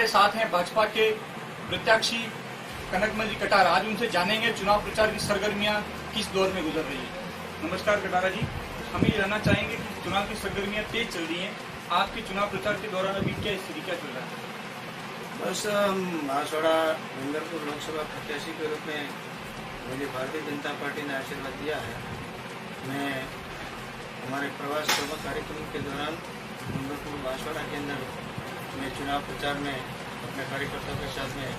साथ हैं भाजपा के प्रत्याशी कनकमल जी कटारा। आज उनसे जानेंगे चुनाव प्रचार की सरगर्मियां किस दौर में गुजर रही है। नमस्कार कटारा जी, हम ये जानना चाहेंगे कि चुनाव की सरगर्मियां तेज चल रही हैं, आपके चुनाव प्रचार के दौरान अभी क्या स्थिति क्या चल रहा है? बस हम बांसवाड़ा डूंगरपुर लोकसभा प्रत्याशी के रूप में मुझे भारतीय जनता पार्टी ने आशीर्वाद दिया है। मैं हमारे प्रवास शोभा कार्यक्रम के दौरान डूंगरपुर बांसवाड़ा के अंदर मैं चुनाव प्रचार में अपने कार्यकर्ताओं के साथ में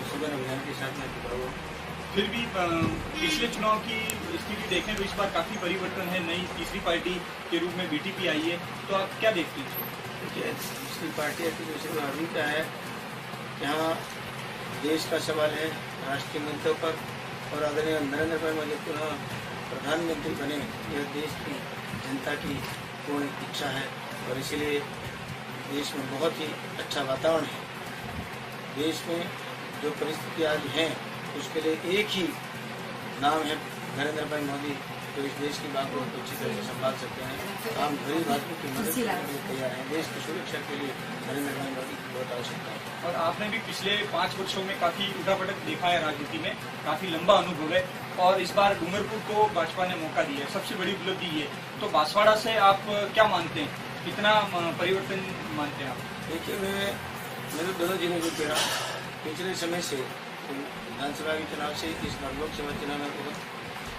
सघन अभियान के साथ में जुड़ा हुआ। फिर भी पिछले चुनाव की स्थिति देखें तो इस बार काफी परिवर्तन है, नई तीसरी पार्टी के रूप में बीटीपी आई है, तो आप क्या देखते हैं? देखिए, तीसरी पार्टी की दूसरी अभी क्या है, यहाँ देश का सवाल है राष्ट्रीय मुद्दों पर, और आदरणीय नरेंद्र भाई मोदी पुनः प्रधानमंत्री बने, यह देश की जनता की पूर्ण इच्छा है और इसीलिए देश में बहुत ही अच्छा वातावरण है। देश में जो परिस्थिति आज हैं उसके लिए एक ही नाम है नरेंद्र भाई मोदी, जो इस देश की बात बहुत अच्छी तरह से संभाल सकते हैं। हम गरीब आदमी की मदद करने के लिए तैयार हैं। देश की सुरक्षा के लिए नरेंद्र भाई मोदी की बहुत आवश्यकता है। और आपने भी पिछले 5 वर्षों में काफी उठापटक देखा है, राजनीति में काफी लंबा अनुभव है और इस बार डूंगरपुर को भाजपा ने मौका दिया है, सबसे बड़ी उपलब्धि ये। तो बांसवाड़ा से आप क्या मानते हैं, कितना परिवर्तन मानते हैं आप? देखिए, मैं तो दोनों जिलों को कह रहा हूँ, पिछले समय से विधानसभा के चुनाव से इस बार लोकसभा चुनाव में बहुत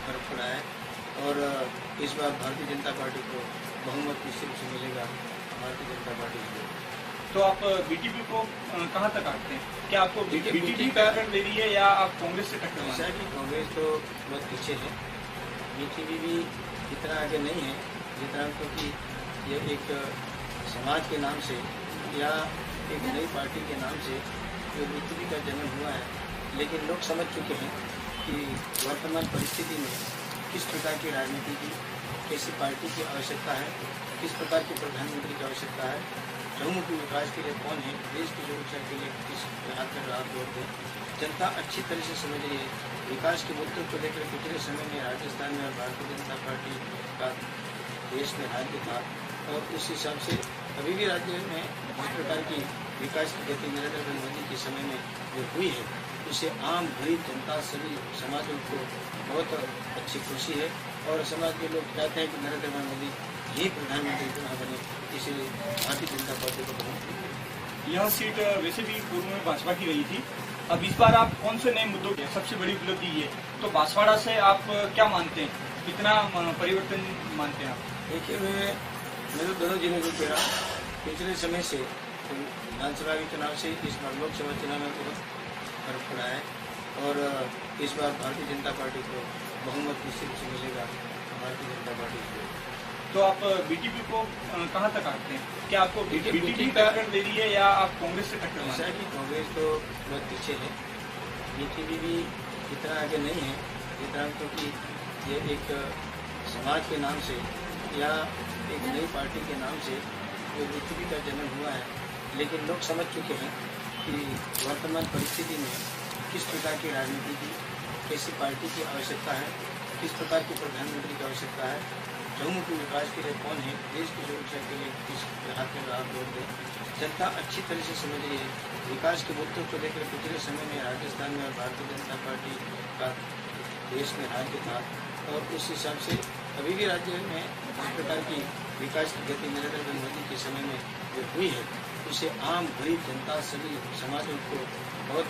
फर्क पड़ा है और इस बार भारतीय जनता पार्टी को बहुमत निश्चित से मिलेगा। भारतीय जनता पार्टी को तो आप बीटीपी को कहाँ तक आते हैं? क्या आपको बीटीपी टक्कर दे रही है या आप कांग्रेस से टक्कर मानते हैं? कि कांग्रेस तो बहुत पीछे है, बीटीपी भी इतना आगे नहीं है जितना, क्योंकि ये एक समाज के नाम से या एक नई पार्टी के नाम से जो बीटीपी का जन्म हुआ है, लेकिन लोग समझ चुके हैं कि वर्तमान परिस्थिति में किस प्रकार की राजनीति की, कैसी पार्टी की आवश्यकता है, किस प्रकार के प्रधानमंत्री की आवश्यकता है, चहुमुखी विकास के लिए कौन है, देश की सुरक्षा के लिए किस हाथ में रात जोड़ दे। जनता अच्छी तरह से समझ रही है। विकास के मुद्दों को लेकर पिछले समय में राजस्थान में भारतीय जनता पार्टी का देश में राज्य था और उस हिसाब से अभी भी राज्य में जिस प्रकार की विकास की गति नरेंद्र भाई मोदी के समय में जो हुई है, उससे आम गरीब जनता सभी समाजों को बहुत अच्छी खुशी है और समाज के लोग चाहते हैं कि नरेंद्र भाई मोदी ही प्रधानमंत्री पुनः बने, इसलिए भारतीय जनता पार्टी को बहुत। यह सीट वैसे भी पूर्व में भाजपा की रही थी, अब इस बार आप कौन से नए मुद्दों की सबसे बड़ी उपलब्धि ये, तो बांसवाड़ा से आप क्या मानते हैं, कितना परिवर्तन मानते हैं आप? देखिए, मैं तो दोनों जिलों को कह रहा हूँ, पिछले समय से विधानसभा के चुनाव से इस बार लोकसभा चुनाव में बहुत फर्क पड़ा है और इस बार भारतीय जनता पार्टी को बहुमत निश्चित से मिलेगा। भारतीय जनता पार्टी को तो आप बीटीपी को कहाँ तक आते हैं? क्या आपको बीटीपी टक्कर दे रही है या आप कांग्रेस से टक्कर मानते हैं? कि कांग्रेस तो बहुत पीछे है, बीटीपी भी इतना आगे नहीं है जितना, क्योंकि ये एक समाज के नाम से या एक नई पार्टी के नाम से जो बीटीपी का जन्म हुआ है, लेकिन लोग समझ चुके हैं कि वर्तमान परिस्थिति में किस प्रकार की राजनीति की, कैसी पार्टी की आवश्यकता है, किस प्रकार के प्रधानमंत्री की आवश्यकता है, चहुमुखी विकास के लिए कौन है, देश की सुरक्षा के लिए किस हाथ में रात जोड़ दे। जनता अच्छी तरह से समझ रही है। विकास के मुद्दों को लेकर पिछले समय में राजस्थान में भारतीय जनता पार्टी का देश में राज्य था और उस हिसाब से अभी भी राज्य में जिस प्रकार की विकास की गति नरेंद्र भाई मोदी के समय में जो हुई है, उससे आम गरीब जनता सभी समाजों को बहुत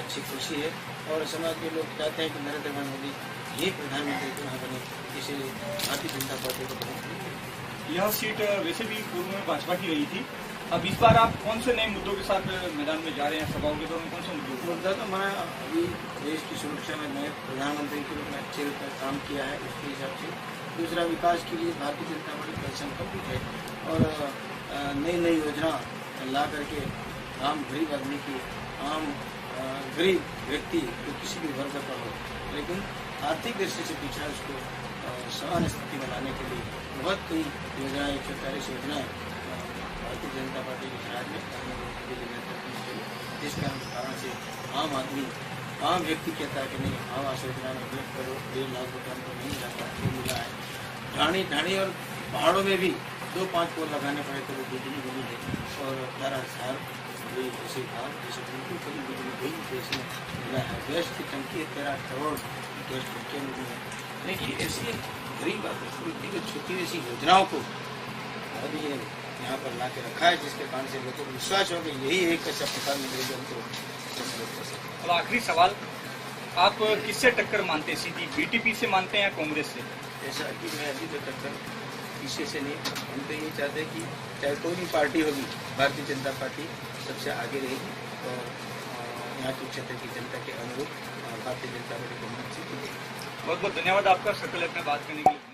अच्छी खुशी है और समाज के लोग चाहते हैं कि नरेंद्र भाई मोदी ही प्रधानमंत्री पुनः बने, इसलिए भारतीय जनता पार्टी को बहुत। यह सीट वैसे भी पूर्व में भाजपा की रही थी, अब इस बार आप कौन से नए मुद्दों के साथ मैदान में जा रहे हैं? सभाओं के दौरान कौन सा मुद्दा तो मैं अभी देश की सुरक्षा में नए प्रधानमंत्री के रूप में अच्छे रूप में काम किया है, उसके हिसाब से। दूसरा, विकास के लिए भारतीय जनता पार्टी का संकल्प है और नई नई योजना ला करके आम गरीब आदमी की, आम गरीब व्यक्ति जो किसी भी वर्ग का हो लेकिन आर्थिक दृष्टि से पिछड़ा, उसको समान स्थिति बनाने के लिए बहुत कई योजनाएं, 140 योजनाएं भारतीय जनता पार्टी के राज में जिस कारण से आम आदमी, आम व्यक्ति कहता है कि नहीं, आवास योजना में 1 करोड़ 1.5 लाख रुपये हमको नहीं जाता, ये मिला है। ढाणी और पहाड़ों में भी 2-5 पोल लगाने पड़े तो वो बिजली बनी है और 18,000 ऐसे था जैसे बिल्कुल कभी बिजली गई तो इसमें मिला है। गैस की टंकी 13 करोड़ गैस टंकियाँ मिली है। लेकिन ऐसी गरीब आदमी जो छोटी ऐसी योजनाओं को अभी यहाँ पर ला के रखा है जिसके कारण से लोगों को विश्वास हो कि यही एक अच्छा प्रकार मिलेगा उनको मदद कर सकते। अब आखिरी सवाल, आप किससे टक्कर मानते हैं? सीधी बीटीपी से मानते हैं या कांग्रेस से? ऐसा कि मैं अभी तक टक्कर किसी से नहीं, हम तो ये चाहते हैं कि चाहे कोई भी पार्टी होगी, भारतीय जनता पार्टी सबसे आगे रहेगी और यहाँ के क्षेत्र की जनता के अनुरूप भारतीय जनता पार्टी को मत जीतेगी। बहुत बहुत धन्यवाद आपका सर्कल में बात करने के लिए।